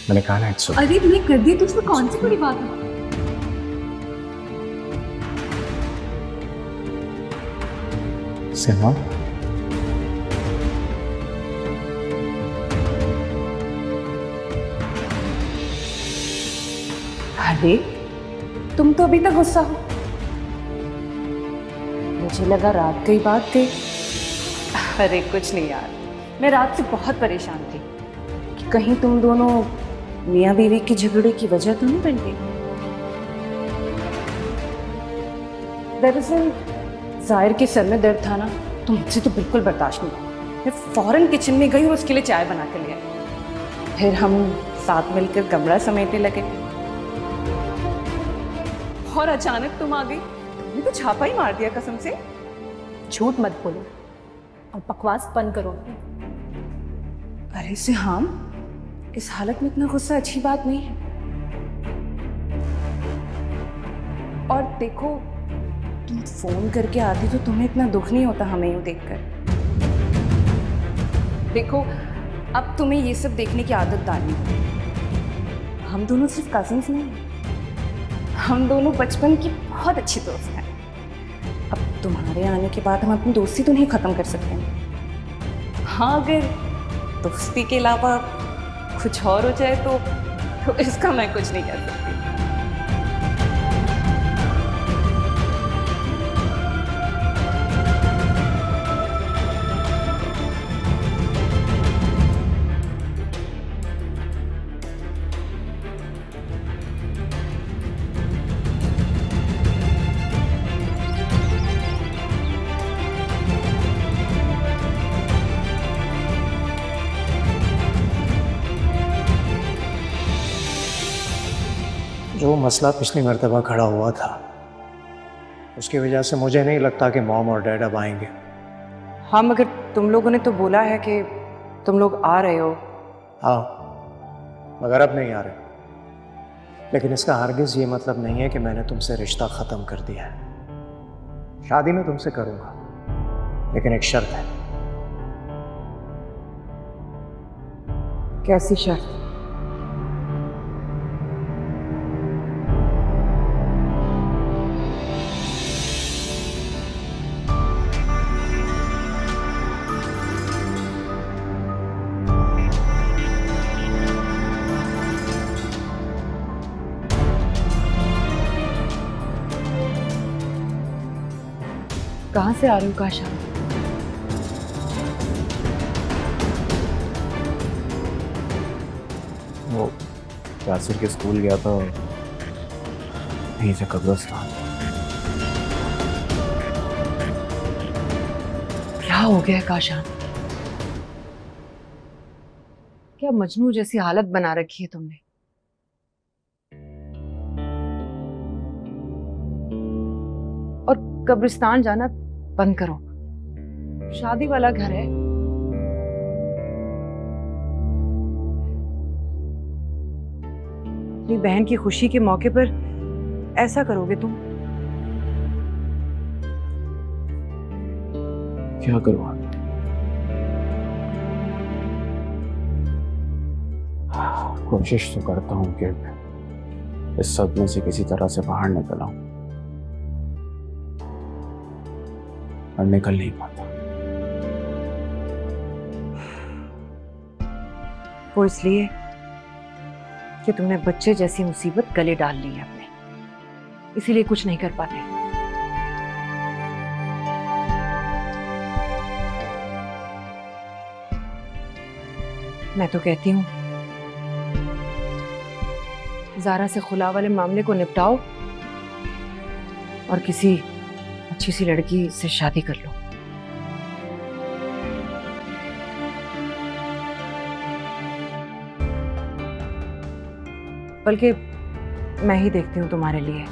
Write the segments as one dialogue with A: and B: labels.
A: मैंने कहा ना इट्स ओके।
B: अरे तुमने कर दी तो उसमें कौन सी बड़ी बात है।
A: सिमा,
B: अरे तुम तो अभी तक गुस्सा हो। मुझे लगा रात की बात थी। अरे कुछ नहीं यार, मैं रात से बहुत परेशान थी कि कहीं तुम दोनों मियाँ बीवी के झगड़े की वजह तो नहीं बन गई। दरअसल जाहिर के सर में दर्द था ना, तो मुझसे तो बिल्कुल बर्दाश्त नहीं हुआ। मैं फौरन किचन में गई और उसके लिए चाय बना कर ले आई। फिर हम साथ मिलकर कमरा समेटने लगे और अचानक तुम आ गई। तुमने तो छापा ही मार दिया कसम से।
C: झूठ मत बोलो और बकवास बंद करो।
B: अरे सिहाम, इस हालत में इतना गुस्सा अच्छी बात नहीं है। और देखो, तुम फोन करके आती तो तुम्हें इतना दुख नहीं होता हमें यूं देखकर। देखो, अब तुम्हें ये सब देखने की आदत डालनी है। हम दोनों सिर्फ कजिन्स नहीं हैं, हम दोनों बचपन की बहुत अच्छी दोस्त हैं। अब तुम्हारे आने के बाद हम अपनी दोस्ती तो नहीं खत्म कर सकते। हाँ, अगर दोस्ती के अलावा कुछ और हो जाए तो इसका मैं कुछ नहीं कह सकती।
A: जो मसला पिछली मर्तबा खड़ा हुआ था उसकी वजह से मुझे नहीं लगता कि मॉम और डैड अब आएंगे।
B: हाँ, मगर तुम लोगों ने तो बोला है कि तुम लोग आ रहे हो।
A: हाँ, मगर अब नहीं आ रहे। लेकिन इसका हरगिज़ ये मतलब नहीं है कि मैंने तुमसे रिश्ता ख़त्म कर दिया है। शादी में तुमसे करूँगा, लेकिन एक शर्त है।
B: कैसी शर्त? कहाँ से आ रही हो काशा?
A: वो यासिर के स्कूल गया था, यहीं से कब्रिस्तान।
B: क्या हो गया काशा? क्या मजनू जैसी हालत बना रखी है तुमने? और कब्रिस्तान जाना बंद करो, शादी वाला घर है। अपनी बहन की खुशी के मौके पर ऐसा करोगे तुम?
A: क्या करूँ? कोशिश तो करता हूँ कि इस सदमे से किसी तरह से बाहर निकल आऊं, और निकल नहीं पाता।
B: वो इसलिए कि तुमने बच्चे जैसी मुसीबत गले डाल ली है अपने, इसीलिए कुछ नहीं कर पाते। मैं तो कहती हूँ ज़ारा से खुला वाले मामले को निपटाओ और किसी अच्छी सी लड़की से शादी कर लो। बल्कि मैं ही देखती हूँ तुम्हारे लिए।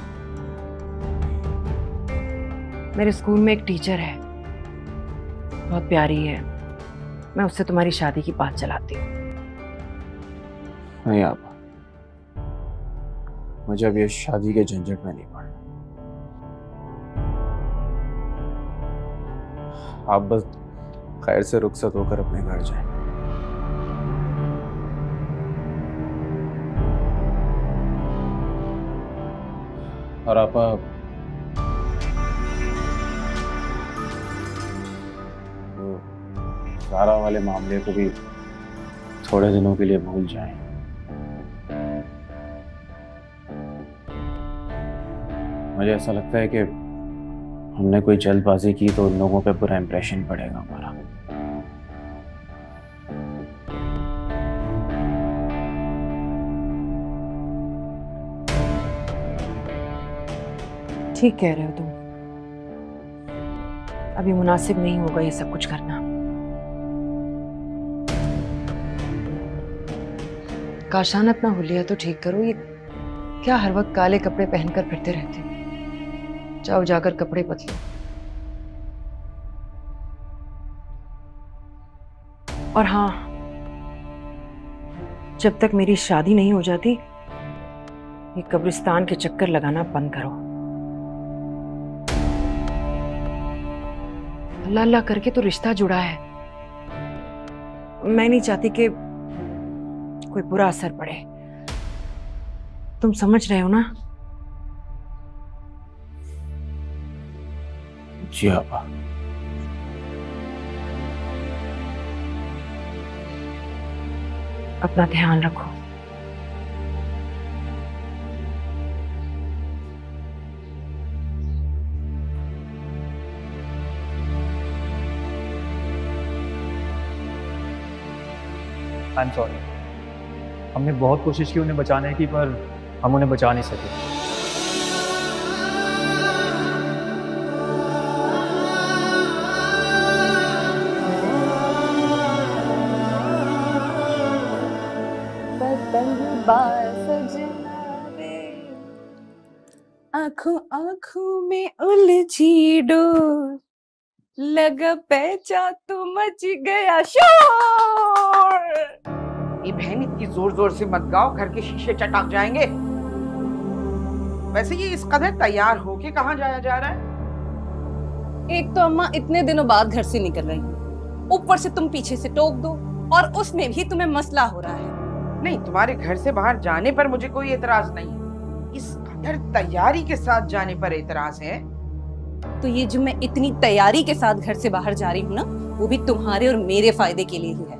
B: मेरे स्कूल में एक टीचर है, बहुत प्यारी है। मैं उससे तुम्हारी शादी की बात चलाती हूँ।
A: नहीं आप, मुझे अब ये शादी के झंझट में नहीं पड़ना। आप बस खैर से रुखसत होकर अपने घर जाएं।
D: और आपा वो सारा वाले मामले को भी थोड़े दिनों के लिए भूल जाएं। मुझे ऐसा लगता है कि हमने कोई जल्दबाजी की तो उन लोगों पे बुरा इंप्रेशन पड़ेगा हमारा।
C: ठीक कह रहे हो तुम। अभी मुनासिब नहीं होगा ये सब कुछ करना। काशान अपना हुलिया तो ठीक करो। ये क्या हर वक्त काले कपड़े पहनकर फिरते रहते हो? जाओ जाकर कपड़े बदलो। और हाँ, जब तक मेरी शादी नहीं हो जाती ये कब्रिस्तान के चक्कर लगाना बंद करो। अल्लाह अल्लाह करके तो रिश्ता जुड़ा है। मैं नहीं चाहती कि कोई बुरा असर पड़े। तुम समझ रहे हो ना?
D: जी आपा।
C: अपना ध्यान रखो।
A: I am sorry. हमने बहुत कोशिश की उन्हें बचाने की, पर हम उन्हें बचा नहीं सके।
B: आंखों आंखों में उलझी डोर, लगा पहचा तो मच गया शोर।
E: ये बहन इतनी जोर जोर से मत गाओ, घर के शीशे चटक जाएंगे। वैसे ये इस कदर तैयार होके कहाँ जाया जा रहा है?
B: एक तो अम्मा इतने दिनों बाद घर से निकल रही है, ऊपर से तुम पीछे से टोक दो, और उसमें भी तुम्हें मसला हो रहा है।
E: नहीं, तुम्हारे घर से बाहर जाने पर मुझे कोई एतराज नहीं है, इस कदर तैयारी के साथ जाने पर एतराज है।
B: तो ये जो मैं इतनी तैयारी के साथ घर से बाहर जा रही हूँ ना, वो भी तुम्हारे और मेरे फायदे के लिए ही है।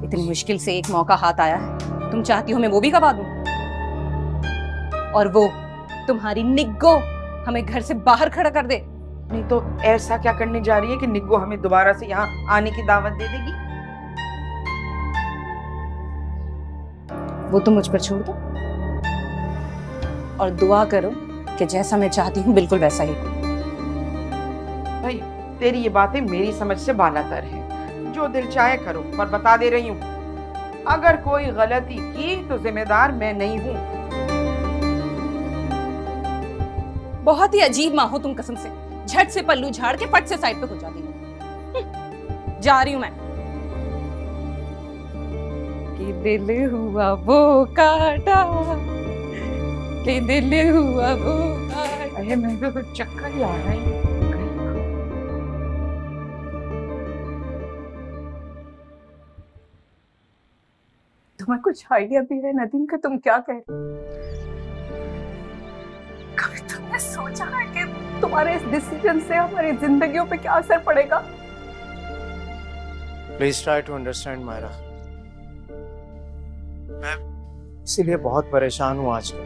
B: इतनी मुश्किल से एक मौका हाथ आया है, तुम चाहती हो मैं वो भी गवा दूं? और वो तुम्हारी निग्गो हमें घर से बाहर खड़ा कर दे।
E: नहीं तो ऐसा क्या करने जा रही है कि निग्गो हमें दोबारा से यहाँ आने की दावत दे देगी?
B: वो तो मुझ पर छोड़ दो और दुआ करो कि जैसा मैं चाहती हूँ बिल्कुल वैसा ही हो।
E: भाई तेरी ये बातें मेरी समझ से बालातर है। जो दिल चाहे करो, पर बता दे रही हूँ अगर कोई गलती की तो जिम्मेदार मैं नहीं हूँ।
B: बहुत ही अजीब माँ हो तुम कसम से। झट से पल्लू झाड़ के फट से साइड पे हो जाती हो। जा रही हूँ मैं। कि दिल हुआ वो काटा, कि दिल हुआ वो काटा।
E: अरे मेरे तो चक्कर ही आ रहा है।
B: तुम्हें कुछ आइडिया भी है नदीम का तुम क्या कह रहे? कभी तुमने सोचा है कि तुम्हारे इस डिसीजन से हमारी जिंदगियों पे क्या असर पड़ेगा?
A: Please try to understand Myra. मैं इसीलिए बहुत परेशान हूँ आजकल।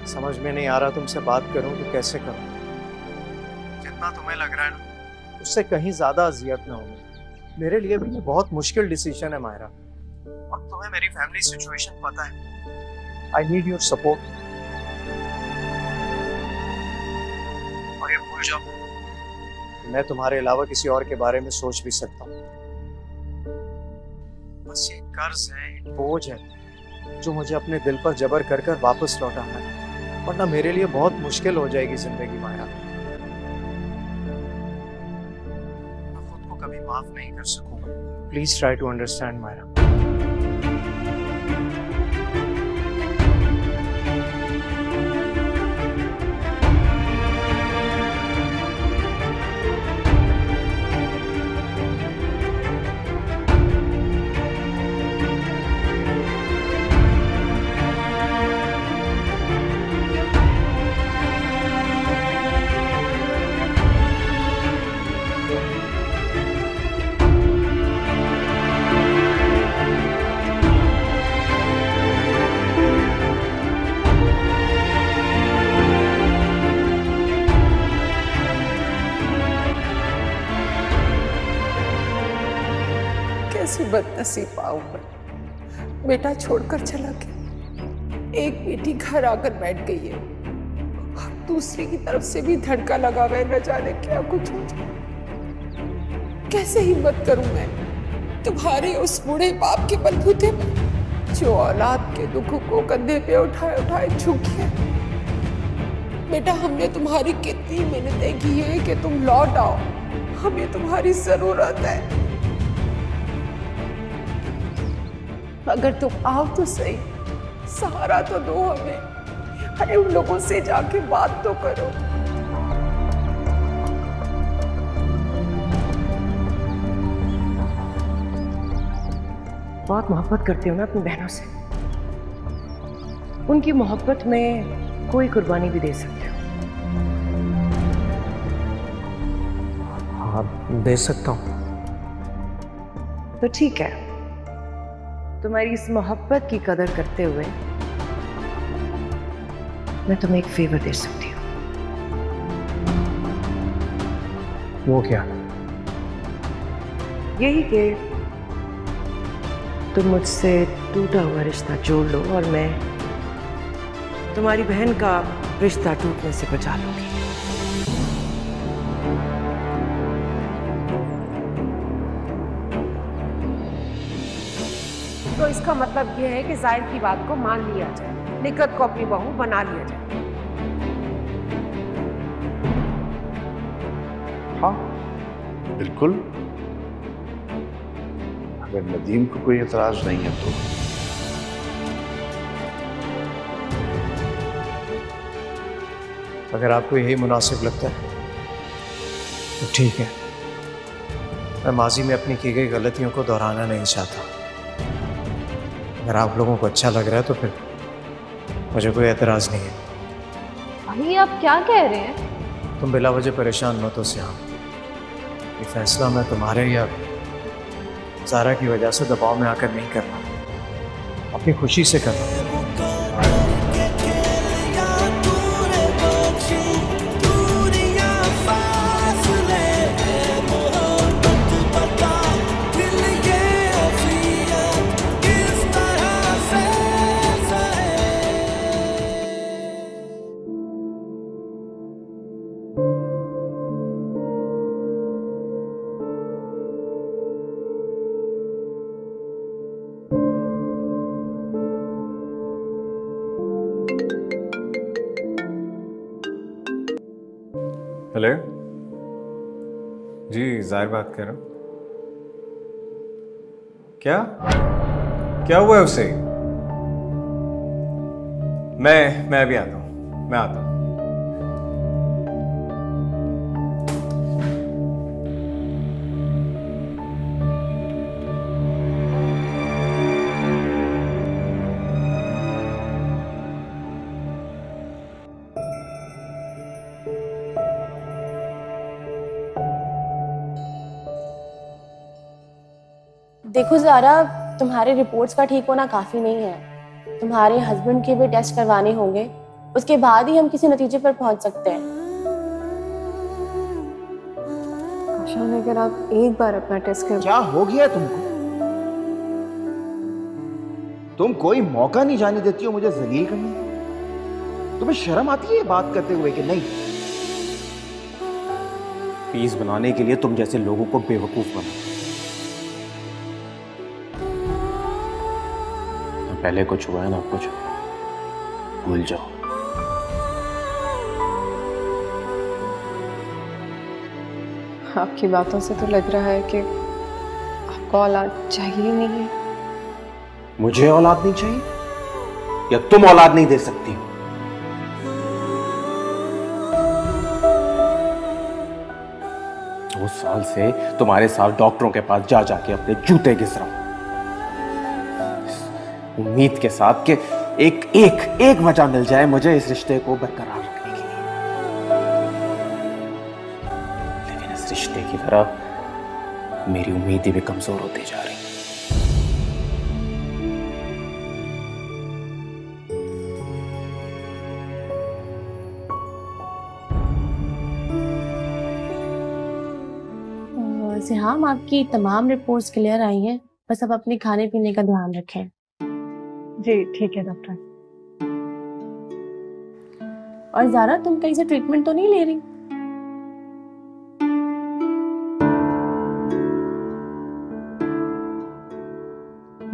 A: समझ में नहीं आ रहा तुमसे बात करूं तो कैसे करूं। जितना तुम्हें लग रहा है ना, उससे कहीं ज्यादा अजियत ना हो। मेरे लिए भी ये बहुत मुश्किल डिसीजन है मायरा, और तुम्हें मेरी फैमिली सिचुएशन पता है। I need your support. और ये भूल जाओ कि मैं तुम्हारे अलावा किसी और के बारे में सोच भी सकता हूँ। बस ये कर्ज है, एक बोझ है जो मुझे अपने दिल पर जबर कर कर वापस लौटाना है, वरना मेरे लिए बहुत मुश्किल हो जाएगी जिंदगी मायरा। मैं खुद को कभी माफ नहीं कर सकूंगा। Please try to understand Myra.
F: कैसी बदनसीब पाऊं मैं। बेटा छोड़कर चला गया, एक बेटी घर आकर बैठ गई है, दूसरी की तरफ से भी धड़का लगा हुआ है, न जाने क्या कुछ हो जाए। कैसे हिम्मत करूं मैं तुम्हारे उस बूढ़े बाप के बलबूते पर जो औलाद के दुख को कंधे पे उठाए उठाए झुकी है। बेटा हमने तुम्हारी कितनी मिन्नतें की है कि तुम लौट आओ, हमें तुम्हारी जरूरत है। अगर तुम आओ तो सही, सहारा तो दो हमें। अरे उन लोगों से जाके बात तो करो।
C: बहुत मोहब्बत करते हो ना अपनी बहनों से, उनकी मोहब्बत में कोई कुर्बानी भी दे सकते हो।
A: हाँ दे सकता हूँ।
C: तो ठीक है, तुम्हारी इस मोहब्बत की कदर करते हुए मैं तुम्हें एक फेवर दे सकती हूँ।
A: वो क्या?
C: यही कि तुम मुझसे टूटा हुआ रिश्ता जोड़ लो और मैं तुम्हारी बहन का रिश्ता टूटने से बचा लूंगी।
F: तो इसका मतलब यह है कि जाहिद की बात को मान लिया जाए, निकत को अपनी बहू बना लिया जाए।
G: हाँ बिल्कुल, अगर नदीम को कोई एतराज नहीं है तो।
A: अगर आपको यही मुनासिब लगता है तो ठीक है। मैं माजी में अपनी की गई गलतियों को दोहराना नहीं चाहता। अगर आप लोगों को अच्छा लग रहा है तो फिर मुझे कोई एतराज नहीं है।
H: भाई आप क्या कह रहे हैं?
A: तुम बिला वजह परेशान मत हो सियाम। ये फैसला मैं तुम्हारे या ज़ारा की वजह से दबाव में आकर नहीं कर रहा, अपनी खुशी से कर रहा हूँ।
I: हेलो जी, ज़ाहिर बात कर रहा हूँ। क्या हुआ है उसे? मैं अभी आता हूँ, मैं आता हूँ।
H: देखो ज़ारा, तुम्हारे रिपोर्ट्स का ठीक होना काफ़ी नहीं है। तुम्हारे हस्बैंड के भी टेस्ट करवाने होंगे, उसके बाद ही हम किसी नतीजे पर पहुंच सकते हैं। आशान, अगर आप एक बार अपना टेस्ट कर।
J: क्या हो गया तुमको? तुम कोई मौका नहीं जाने देती हो मुझे जलील करने। तुम्हें शर्म आती है ये बात करते हुए कि नहीं?
D: फीस बनाने के लिए तुम जैसे लोगों को बेवकूफ बना। पहले कुछ हुआ है ना, कुछ भूल जाओ।
H: आपकी बातों से तो लग रहा है कि आपको औलाद चाहिए नहीं है।
D: मुझे औलाद नहीं चाहिए या तुम औलाद नहीं दे सकती हो? दो साल से तुम्हारे साथ डॉक्टरों के पास जा जाके अपने जूते घिस रहा हूं, उम्मीद के साथ कि एक वजह मिल जाए मुझे इस रिश्ते को बरकरार रखने के लिए। लेकिन इस रिश्ते की तरह मेरी उम्मीदें भी कमजोर होती जा रही।
H: सिहाम, आपकी तमाम रिपोर्ट्स क्लियर आई हैं। बस अब अपने खाने पीने का ध्यान रखें।
C: जी ठीक है डॉक्टर।
H: और ज़ारा, तुम कहीं से ट्रीटमेंट तो नहीं ले रही?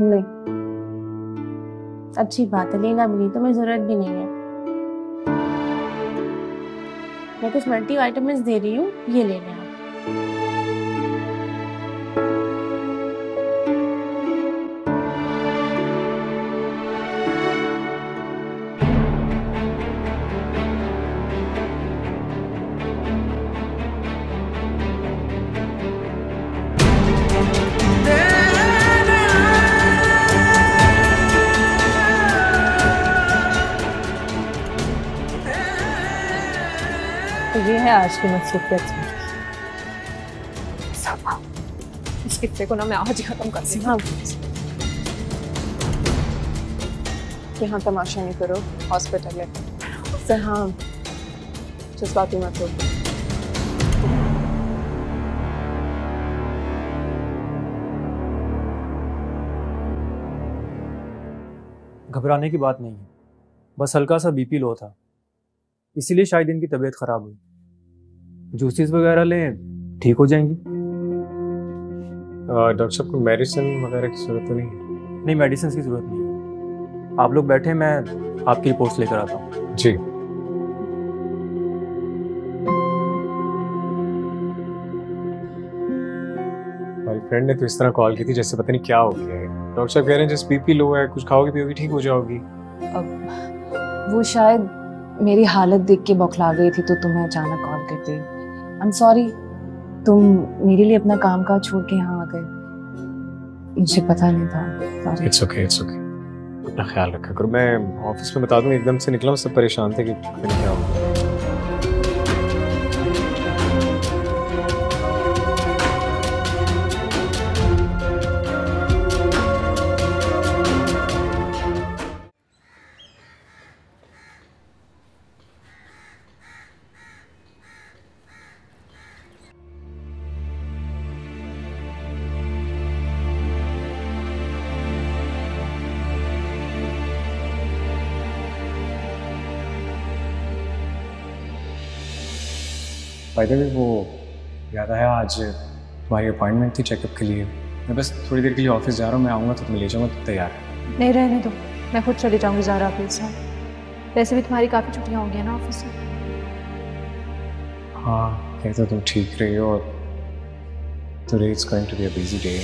H: नहीं, अच्छी बात है, लेना भी नहीं, तुम्हें जरूरत भी नहीं है। मैं कुछ मल्टीविटामिन्स दे रही हूँ, ये ले लें आप।
C: तो ये है आज की मसरूफियत। इस किस्से को ना मैं आज ही खत्म कर दी।
H: हाँ,
C: यहाँ तमाशा नहीं करो, हॉस्पिटल है।
H: सर हाँ,
C: जज्बाती मत हो।
K: घबराने की बात नहीं है, बस हल्का सा बीपी लो था, इसीलिए शायद इनकी तबीयत खराब हुई। जूसेस वगैरह लें, ठीक हो जाएंगी।
I: डॉक्टर साहब को मेडिसिन वगैरह की जरूरत तो नहीं है?
K: नहीं, मेडिसिन की जरूरत नहीं है। आप लोग बैठे, मैं आपकी रिपोर्ट्स लेकर आता हूँ।
I: जी। हमारी फ्रेंड ने तो इस तरह कॉल की थी जैसे पता नहीं क्या हो गया है। डॉक्टर साहब कह रहे हैं जैसे बीपी लो है, कुछ खाओगे पियोगे ठीक हो जाओगी।
C: अब वो शायद मेरी हालत देख के बौखला गई थी तो तुम्हें अचानक कॉल कर दी। आई एम सॉरी, तुम मेरे लिए अपना काम काज छोड़ के यहाँ आ गए, मुझे पता नहीं था।
I: It's okay, it's okay. अपना ख्याल रखा करो। मैं ऑफिस में बता दूँ, एकदम से निकला हूँ, सब परेशान थे कि क्या हो गया। बाय द वे, वो याद आया आज तुम्हारी अपॉइंटमेंट थी चेकअप के लिए। मैं बस थोड़ी देर के लिए ऑफिस जा रहा हूँ, मैं आऊँगा तो तुम्हें ले जाऊँगा, तो तैयार है?
C: नहीं रहने दो, मैं खुद चली जाऊँगी ज़ारा के साथ। वैसे भी तुम्हारी काफ़ी छुट्टियाँ हो गई ना ऑफिस से।
I: हाँ, कह तो तुम ठीक रही हो। Today it's going to be a busy day.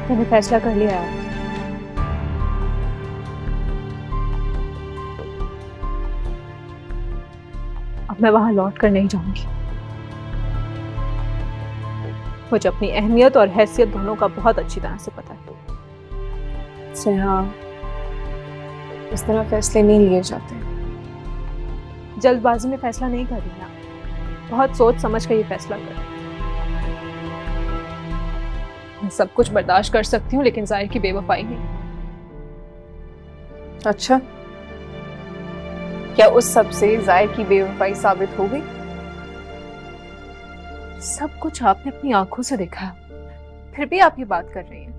C: मैंने फैसला कर लिया है। अब मैं वहां लौट कर नहीं जाऊंगी। मुझे अपनी अहमियत और हैसियत दोनों का बहुत अच्छी तरह से पता है।
L: स्नेहा, इस तरह फैसले नहीं लिए जाते।
C: जल्दबाजी में फैसला नहीं कर रही ना, बहुत सोच समझ कर ये फैसला कर। मैं सब कुछ बर्दाश्त कर सकती हूँ, लेकिन जाहिर की बेवफाई नहीं।
L: अच्छा, क्या उस सब से जाहिर की बेवफाई साबित हो गई?
C: सब कुछ आपने अपनी आंखों से देखा है, फिर भी आप ये बात कर रही हैं।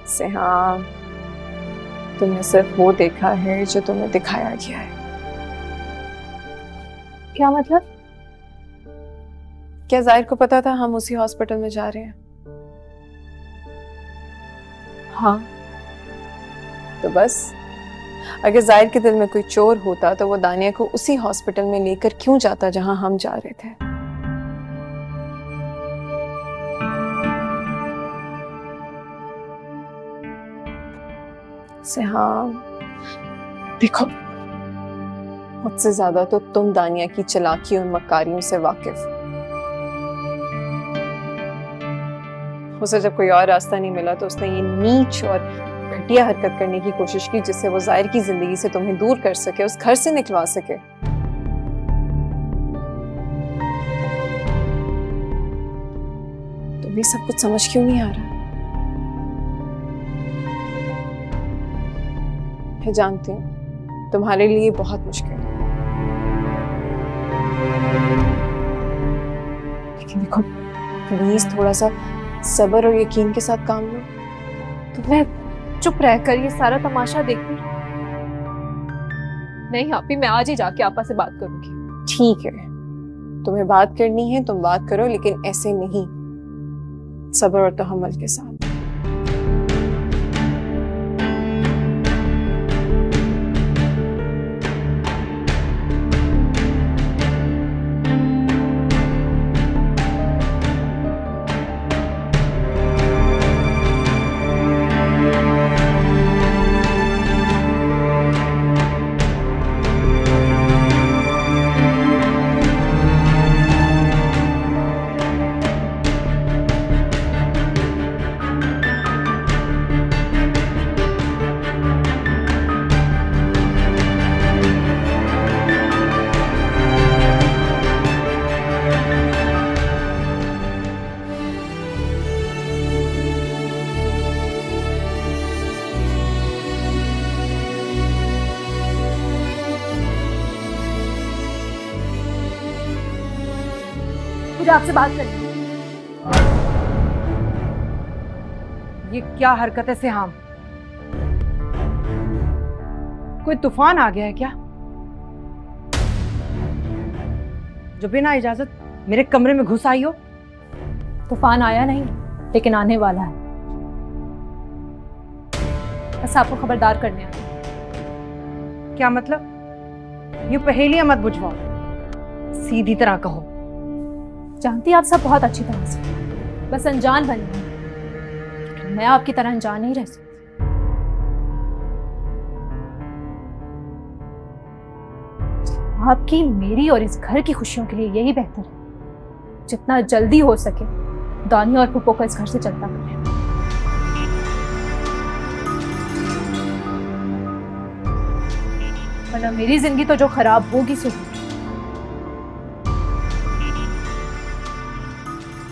L: स्नेहा, तुमने सिर्फ वो देखा है जो तुम्हें दिखाया गया है।
C: क्या मतलब?
L: क्या जाहिर को पता था हम उसी हॉस्पिटल में जा रहे हैं?
C: हाँ।
L: तो बस, अगर जाहिर के दिल में कोई चोर होता तो वो दानिया को उसी हॉस्पिटल में लेकर क्यों जाता जहां हम जा रहे थे? हाँ, देखो, मुझसे ज्यादा तो तुम दानिया की चालाकी और मकारियों से वाकिफ। उसे जब कोई और रास्ता नहीं मिला तो उसने ये नीच और घटिया हरकत करने की कोशिश की जिससे वो जाहिर की जिंदगी से तुम्हें दूर कर सके, उस घर से निकलवा सके। भी सब कुछ समझ क्यों नहीं आ रहा? मैं जानती हूँ तुम्हारे लिए बहुत मुश्किल है, लेकिन देखो प्लीज थोड़ा सा सब्र और यकीन के साथ काम लो।
M: तो मैं चुप रहकर ये सारा तमाशा देखती? नहीं आपी, मैं आज ही जाके आपा से बात करूंगी।
L: ठीक है, तुम्हें बात करनी है तुम बात करो, लेकिन ऐसे नहीं, सब्र और तहम्मुल के साथ।
M: मुझे आपसे बात करनी है।
E: ये क्या हरकत है सिहाम? कोई तूफान आ गया है क्या, जो बिना इजाजत मेरे कमरे में घुस आई हो?
M: तूफान आया नहीं, लेकिन आने वाला है। बस आपको खबरदार करने आया।
E: क्या मतलब? ये पहेलियां मत बुझवाओ, सीधी तरह कहो।
M: जानती आप सब बहुत अच्छी तरह से, बस अनजान बनी हूं। मैं आपकी तरह अनजान नहीं रह सकती। आपकी, मेरी और इस घर की खुशियों के लिए यही बेहतर है जितना जल्दी हो सके दानिया और पुप्पो को इस घर से चलता करें। वरना मेरी जिंदगी तो जो खराब होगी सो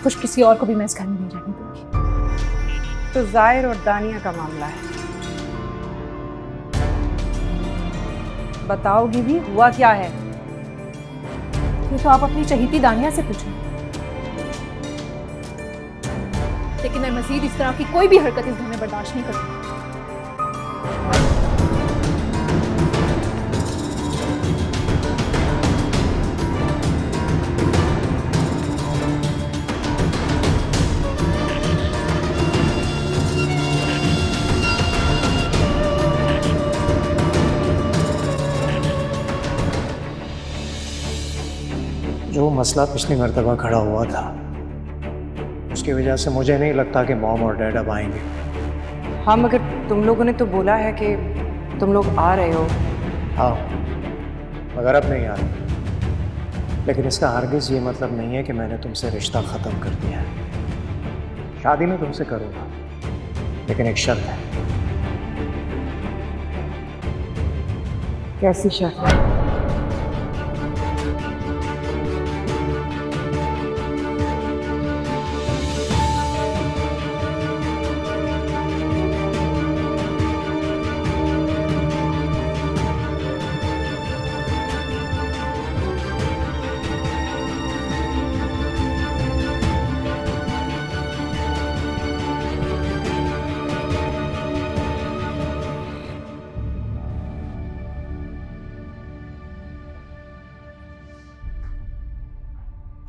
M: कुछ किसी और को भी मैं इस घर में नहीं रहने दूंगी।
E: तो जाहिर और दानिया का मामला है, बताओगी भी हुआ क्या है?
M: ये तो आप अपनी चहीती दानिया से पूछो, लेकिन मैं मजीद इस तरह की कोई भी हरकत इस घर में बर्दाश्त नहीं करूंगी।
A: जो मसला पिछली मर्तबा खड़ा हुआ था, उसकी वजह से मुझे नहीं लगता कि मॉम और डैड अब आएंगे।
E: हाँ, मगर तुम लोगों ने तो बोला है कि तुम लोग आ रहे हो।
A: हाँ, मगर अब नहीं आ रहे। लेकिन इसका हरगिज़ ये मतलब नहीं है कि मैंने तुमसे रिश्ता ख़त्म कर दिया है। शादी में तुमसे करूँगा, लेकिन एक शर्त है।
E: कैसी शर्त?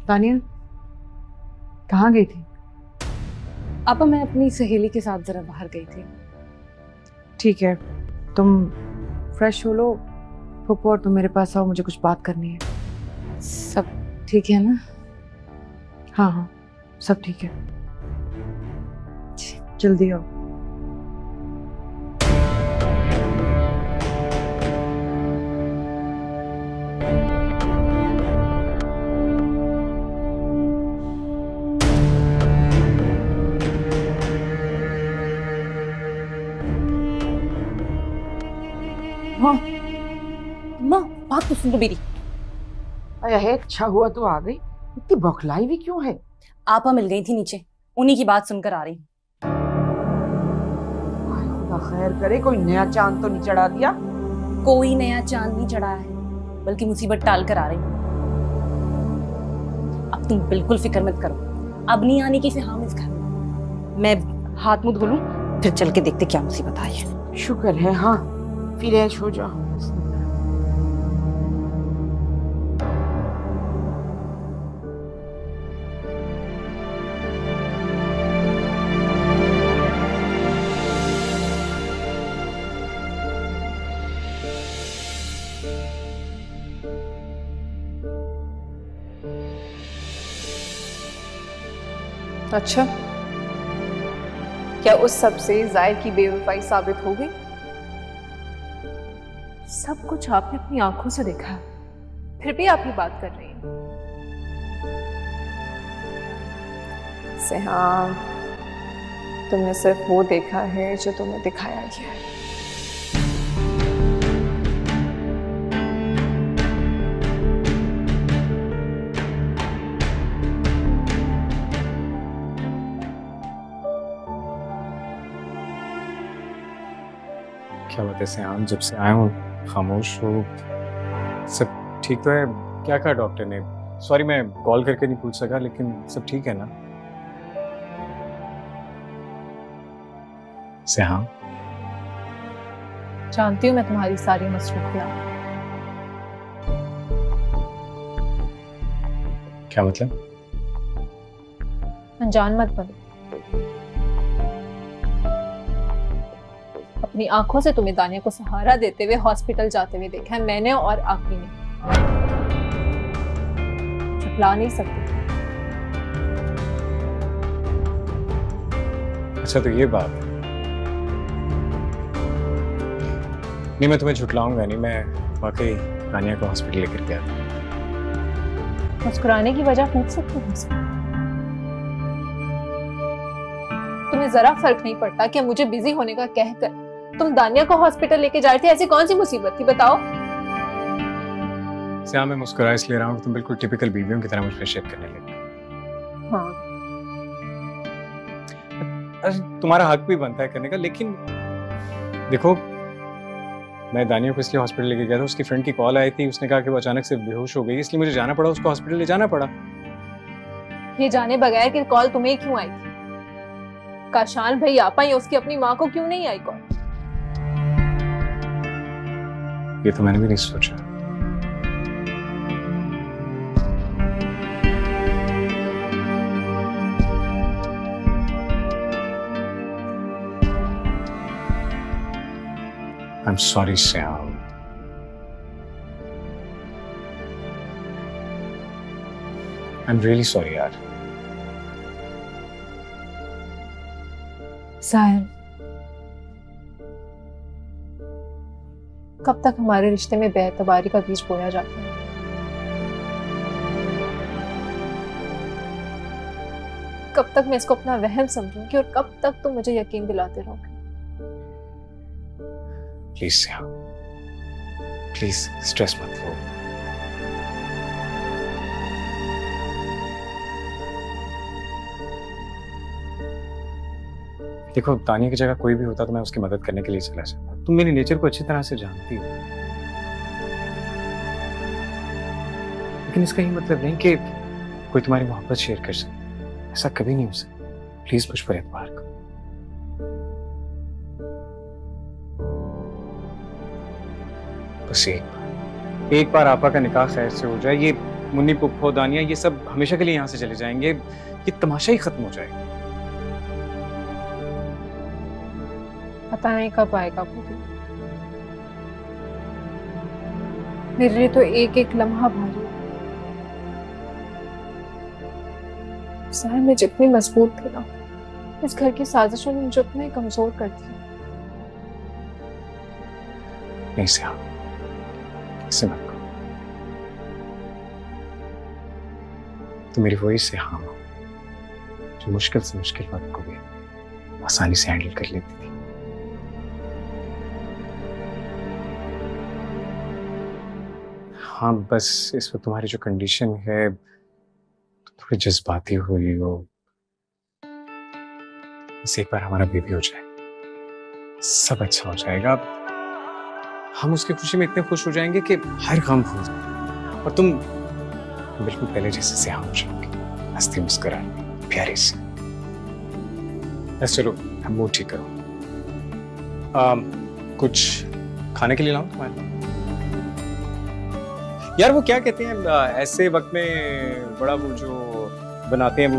E: दानिया कहाँ गई थी?
C: आपा मैं अपनी सहेली के साथ जरा बाहर गई थी।
E: ठीक है, तुम फ्रेश हो लो, पुप्पो और तुम मेरे पास आओ, मुझे कुछ बात करनी है।
C: सब ठीक है ना?
E: हाँ हाँ, सब ठीक है, जल्दी आओ।
B: माँ, माँ बात तो सुन लो मेरी।
E: अरे अच्छा हुआ तो आ गई, इतनी बौखलाई भी क्यों है?
B: आपा मिल गई थी नीचे, उन्हीं की बात सुनकर आ रही हूँ।
E: खुदा खैर करे, कोई नया चांद तो नहीं चढ़ा दिया?
B: कोई नया चांद नहीं चढ़ा है, बल्कि मुसीबत टाल कर आ रही हूँ। अब तुम बिल्कुल फिक्र मत करो, अब नहीं आने की फिर हम इस घर में। मैं हाथ मुंह धो लूं, फिर चल के देखते क्या मुसीबत आई है।
E: शुक्र है, हाँ फिर ऐश हो जाओ।
L: अच्छा, क्या उस सब से जाहिर की बेवफाई साबित हो गई? सब कुछ आपने अपनी आंखों से देखा, फिर भी आप ये बात कर रही हैं। सिहाम, तुमने सिर्फ वो देखा है जो तुम्हें दिखाया गया है।
I: क्या बात है सियाम, जब से आया हूँ खामोश हो। सब ठीक तो है? क्या कहा डॉक्टर ने? सॉरी मैं कॉल करके नहीं पूछ सका, लेकिन सब ठीक है ना? सियाम,
L: जानती हूँ मैं तुम्हारी सारी मसरूफियात।
I: क्या मतलब?
L: अनजान मत बनो। अपनी आंखों से तुम्हें दानिया को सहारा देते हुए हॉस्पिटल जाते हुए देखा है मैंने और आखिरी ने। छुपला नहीं सकती।
I: अच्छा तो ये बात है। नहीं मैं तुम्हें झुटलाऊंगा नहीं, मैं वाकई दानिया को हॉस्पिटल लेकर गया था।
L: मुस्कुराने की वजह पूछ सकती हूँ मुझसे? तुम्हें जरा फर्क नहीं पड़ता कि मुझे बिजी होने का कहकर तुम दानिया को हॉस्पिटल लेके जा रहे थे? ऐसी कौन सी मुसीबत थी बताओ?
I: सियाम मैं मुस्कुरा इसलिए रहा हूँ कि तुम बिल्कुल टिपिकल बीवियों की तरह मुझ पर शेक करने लगे।
L: हाँ।
I: तुम्हारा हक भी बनता है करने का, लेकिन देखो मैं दानिया को इसलिए हॉस्पिटल लेके गया था, उसकी फ्रेंड की कॉल आई थी, उसने कहा कि वो अचानक से बेहोश हो गई, इसलिए मुझे जाना पड़ा, उसको हॉस्पिटल ले जाना पड़ा।
L: ये जाने बगैर कि कॉल तुम्हें क्यों आई थी? काशान भाई आपा या उसकी अपनी माँ को क्यों नहीं आई कॉल?
I: ये तो मैंने भी नहीं सोचा। I'm sorry, Syam. I'm really sorry, यार।
L: साहिल, कब तक हमारे रिश्ते में बेएतबारी का बीज बोया जाता है? कब तक मैं इसको अपना वहम समझूंगी और कब तक तुम मुझे यकीन दिलाते रहोगे?
I: प्लीज सियाम, प्लीज स्ट्रेस मत लो। देखो तानिया की जगह कोई भी होता तो मैं उसकी मदद करने के लिए चला जाता। तुम मेरी नेचर को अच्छी तरह से जानती हो, लेकिन इसका ये मतलब नहीं कि कोई तुम्हारी मोहब्बत शेयर कर सकता। ऐसा कभी नहीं हो सकता। प्लीज मुझ पर एतबार करो। बस एक बार आपा का निकाह खैर से हो जाए, ये मुन्नी पुप्पो दानिया ये सब हमेशा के लिए यहाँ से चले जाएंगे, ये तमाशा ही खत्म हो जाएगा।
L: पता नहीं कब आएगा वो दिन। मेरे लिए तो एक एक लम्हा भारी है। साहिल मैं जितनी मजबूत थी ना, इस घर की साजिशों ने मुझे उतना ही कमजोर कर दिया।
I: नहीं सियाम, ऐसे मत करो। तो मेरी वही सियाम हो जो मुश्किल से मुश्किल वक्त को भी आसानी से हैंडल कर लेती थी। हाँ बस इस वक्त तुम्हारी जो कंडीशन है थोड़ी जज्बाती हुई हो, बस एक बार हमारा बेबी हो जाए, सब अच्छा हो जाएगा। हम उसकी खुशी में इतने खुश हो जाएंगे कि हर काम भूल जाएंगे और तुम बिल्कुल पहले जैसे से हो जाओगे, हंसती मुस्कुराती प्यारी से। बस चलो हम मूड ठीक करो, कुछ खाने के लिए लाऊं तुम्हारे? यार वो क्या कहते हैं ऐसे वक्त में बड़ा वो जो बनाते हैं वो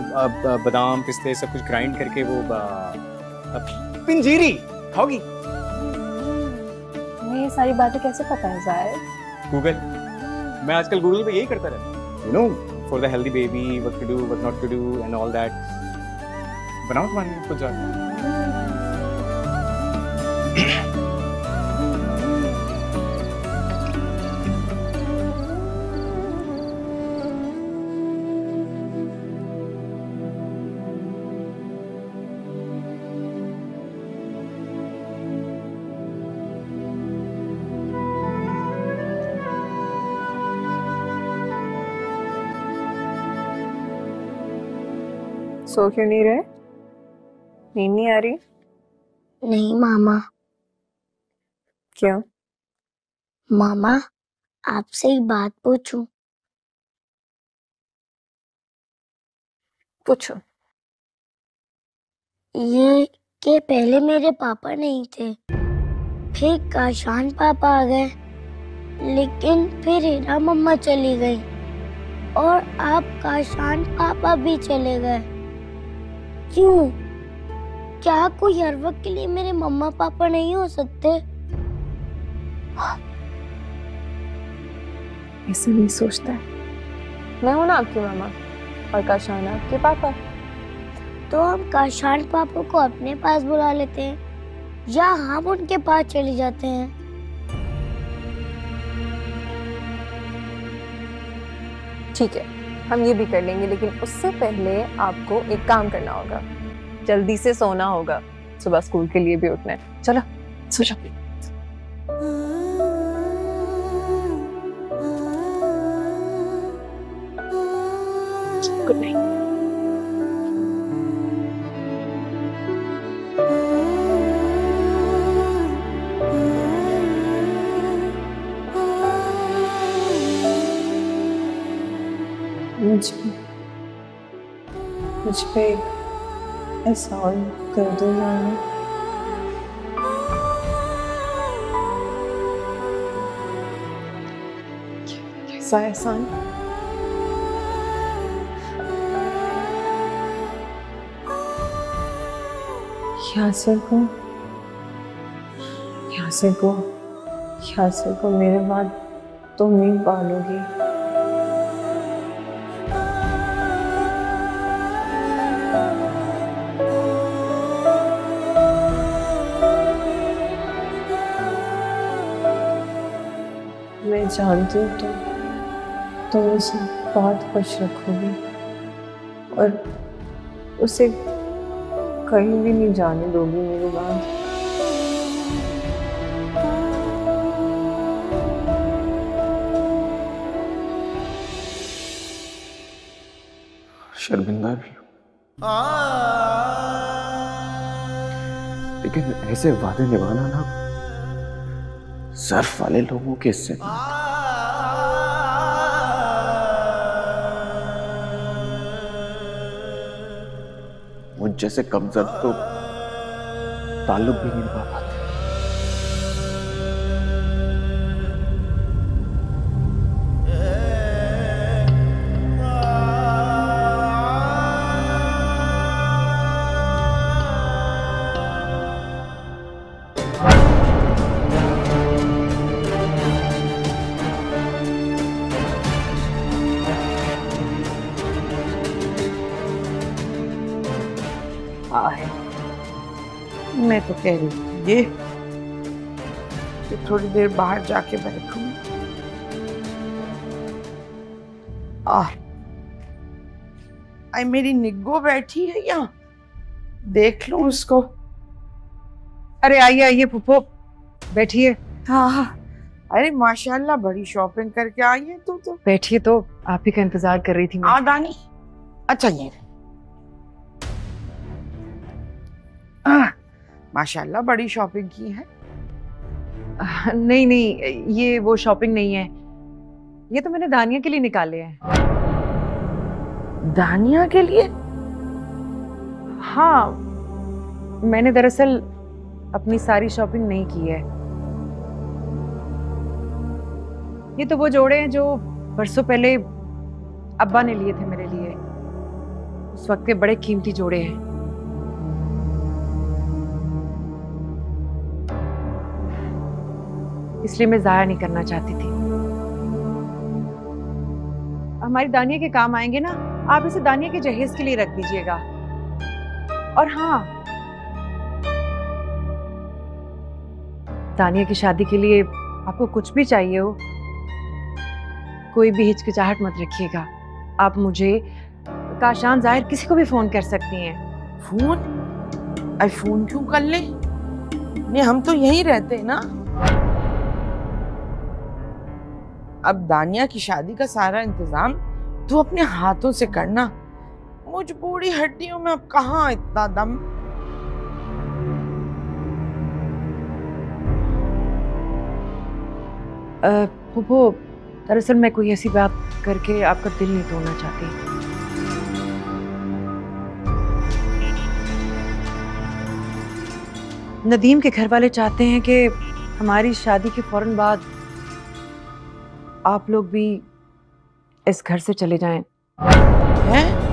I: बादाम पिस्ते सब कुछ ग्राइंड करके वो पिंजीरी खाओगी?
L: तुम्हें ये सारी बातें कैसे पता है ज़ाहिर?
I: गूगल, मैं आजकल गूगल पे यही करता रहता हूँ, you know, for the healthy baby, what to do, what not to do and all that. बनाओ तुम्हारे लिए कुछ जाके।
L: सो क्यों नहीं रहे? नींद नहीं आ रही?
N: नहीं मामा।
L: क्यों?
N: मामा आपसे एक बात पूछूं?
L: पूछो।
N: ये कि पहले मेरे पापा नहीं थे, फिर काशान पापा आ गए, लेकिन फिर हीरा मम्मा चली गई और आप काशान पापा भी चले गए। क्यों? क्या कोई हर वक्त के लिए मेरे मम्मा पापा नहीं हो सकते?
L: ऐसे नहीं सोचता है। मैं हूं ना आपकी मामा और काशान आपके पापा।
N: तो हम काशान पापा को अपने पास बुला लेते हैं या हम उनके पास चले जाते हैं?
L: ठीक है, हम ये भी कर लेंगे, लेकिन उससे पहले आपको एक काम करना होगा। जल्दी से सोना होगा, सुबह स्कूल के लिए भी उठना है। चलो सो जाओ। Good night. मुझ पे एहसान कर दो मामा। कैसा एहसान? यासिर को मेरे बाद तुम ही पालोगी। मैं जानती हूँ तुम उसे बहुत खुश रखोगी और उसे कहीं भी नहीं जाने दोगी मेरे बाद।
D: शर्मिंदा भी हूँ, लेकिन ऐसे वादे निभाना ना सर्फ वाले लोगों के हिस्से में। मुझ जैसे कमजोर तो ताल्लुक भी नहीं निभा पाते।
E: मैं तो कह रही थी ये कि थोड़ी देर बाहर जाके बैठूं। आई मेरी निग्गो बैठी है यहाँ, देख लो उसको।
L: अरे आइए आइए फूफो, बैठिए।
E: हाँ हाँ, अरे माशाल्लाह बड़ी शॉपिंग करके आई है तू तो।
L: बैठिए, तो आप ही का इंतजार कर रही थी मैं।
E: दानी, अच्छा ये माशाल्लाह बड़ी शॉपिंग की है।
L: नहीं नहीं, ये वो शॉपिंग नहीं है, ये तो मैंने दानिया के लिए निकाले हैं।
E: दानिया के लिए?
L: हाँ, मैंने दरअसल अपनी सारी शॉपिंग नहीं की है। ये तो वो जोड़े हैं जो बरसों पहले अब्बा ने लिए थे मेरे लिए। उस वक्त के बड़े कीमती जोड़े हैं। इसलिए मैं जाया नहीं करना चाहती थी। हमारी दानिया के काम आएंगे ना, आप इसे दानिया के जहेज के लिए रख दीजिएगा। और हाँ, दानिया की शादी के लिए आपको कुछ भी चाहिए हो, कोई भी हिचकिचाहट मत रखिएगा। आप मुझे, काशान, जाहिर, किसी को भी फोन कर सकती हैं।
E: फोन? अरे फोन क्यों कर ले? नहीं, हम तो यहीं रहते हैं ना। अब दानिया की शादी का सारा इंतजाम तू अपने हाथों से करना। मुझ बूढ़ी हड्डियों में अब कहाँ इतना दम।
L: फूफो, दरअसल मैं कोई ऐसी बात करके आपका दिल नहीं तोड़ना चाहती। नदीम के घर वाले चाहते हैं कि हमारी शादी के फौरन बाद आप लोग भी इस घर से चले जाएं।
E: हैं?